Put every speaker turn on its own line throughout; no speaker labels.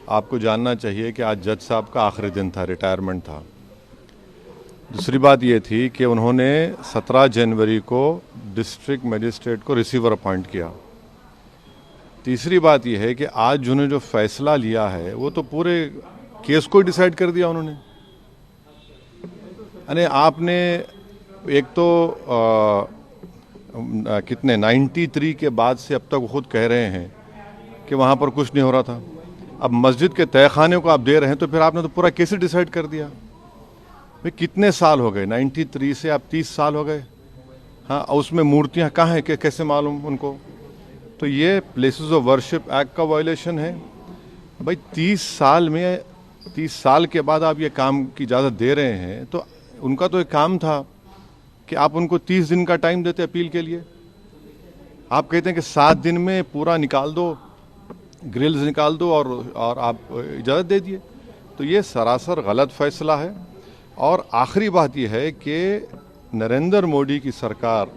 आपको जानना चाहिए कि आज जज साहब का आखिरी दिन था, रिटायरमेंट था। दूसरी बात ये थी कि उन्होंने 17 जनवरी को डिस्ट्रिक्ट मजिस्ट्रेट को रिसीवर अपॉइंट किया। तीसरी बात यह है कि आज जिन्होंने जो फैसला लिया है वो तो पूरे केस को डिसाइड कर दिया उन्होंने। अरे आपने एक तो कितने 93 के बाद से अब तक वो खुद कह रहे हैं कि वहाँ पर कुछ नहीं हो रहा था। अब मस्जिद के तहखाने को आप दे रहे हैं तो फिर आपने तो पूरा केस डिसाइड कर दिया। भाई कितने साल हो गए, 93 से आप 30 साल हो गए। हाँ, उसमें मूर्तियाँ कहाँ हैं कि कैसे मालूम उनको? तो ये प्लेसेस ऑफ वर्शिप एक्ट का वायलेशन है। भाई 30 साल के बाद आप ये काम की इजाज़त दे रहे हैं तो उनका तो एक काम था कि आप उनको 30 दिन का टाइम देते अपील के लिए। आप कहते हैं कि 7 दिन में पूरा निकाल दो, ग्रिल्स निकाल दो और आप इजाज़त दे दिए। तो ये सरासर गलत फैसला है। और आखिरी बात यह है कि नरेंद्र मोदी की सरकार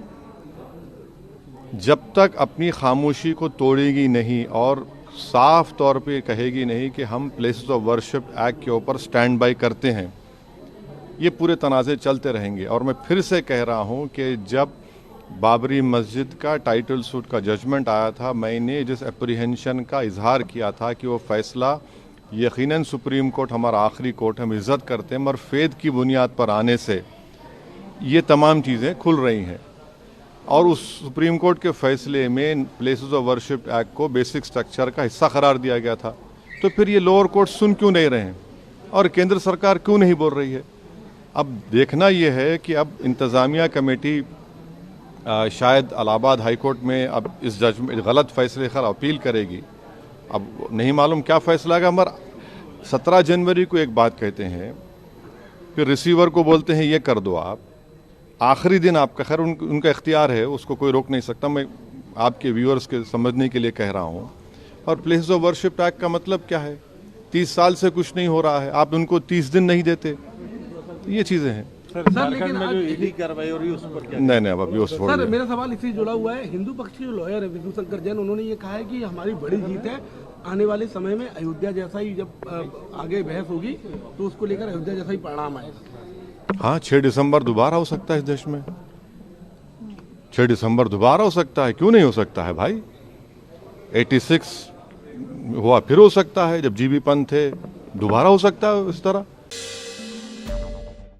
जब तक अपनी खामोशी को तोड़ेगी नहीं और साफ तौर पे कहेगी नहीं कि हम प्लेसेस ऑफ वर्शिप एक्ट के ऊपर स्टैंड बाय करते हैं, ये पूरे तनाज़े चलते रहेंगे। और मैं फिर से कह रहा हूँ कि जब बाबरी मस्जिद का टाइटल सूट का जजमेंट आया था, मैंने जिस एप्रीहेंशन का इजहार किया था कि वो फैसला यकीनन सुप्रीम कोर्ट हमारा आखिरी कोर्ट, हम इज़्ज़त करते हैं, मगर फेद की बुनियाद पर आने से ये तमाम चीज़ें खुल रही हैं। और उस सुप्रीम कोर्ट के फैसले में प्लेसेस ऑफ वर्शिप एक्ट को बेसिक स्ट्रक्चर का हिस्सा करार दिया गया था। तो फिर ये लोअर कोर्ट सुन क्यों नहीं रहे हैं और केंद्र सरकार क्यों नहीं बोल रही है? अब देखना ये है कि अब इंतज़ामिया कमेटी शायद इलाहाबाद हाई कोर्ट में अब इस जजमेंट गलत फैसले पर अपील करेगी। अब नहीं मालूम क्या फैसला आएगा, मगर 17 जनवरी को एक बात कहते हैं, फिर रिसीवर को बोलते हैं ये कर दो आप, आखिरी दिन आपका। खैर उनका इख्तियार है, उसको कोई रोक नहीं सकता। मैं आपके व्यूअर्स के समझने के लिए कह रहा हूँ। और प्लेसेस ऑफ वर्शिप एक्ट का मतलब क्या है? 30 साल से कुछ नहीं हो रहा है, आप उनको 30 दिन नहीं देते। ये चीज़ें हैं
सर। लेकिन में जो ईडी कार्रवाई हो रही है उस पर क्या?
नहीं अब अभी
सर, मेरा सवाल इससे जुड़ा हुआ है। हिंदू पक्ष के जो लॉयर है विष्णु शंकर जैन, उन्होंने ये कहा है कि हमारी बड़ी जीत है। आने वाले समय में अयोध्या जैसा ही जब आगे बहस होगी तो उसको लेकर अयोध्या जैसा ही परिणाम आएगा।
हाँ, 6 दिसंबर दोबारा हो सकता है इस देश में। 6 दिसंबर दोबारा हो सकता है, क्यों नहीं हो सकता है भाई? 86 हुआ, फिर हो सकता है। जब जीबी पंत थे, दोबारा हो सकता है इस तरह।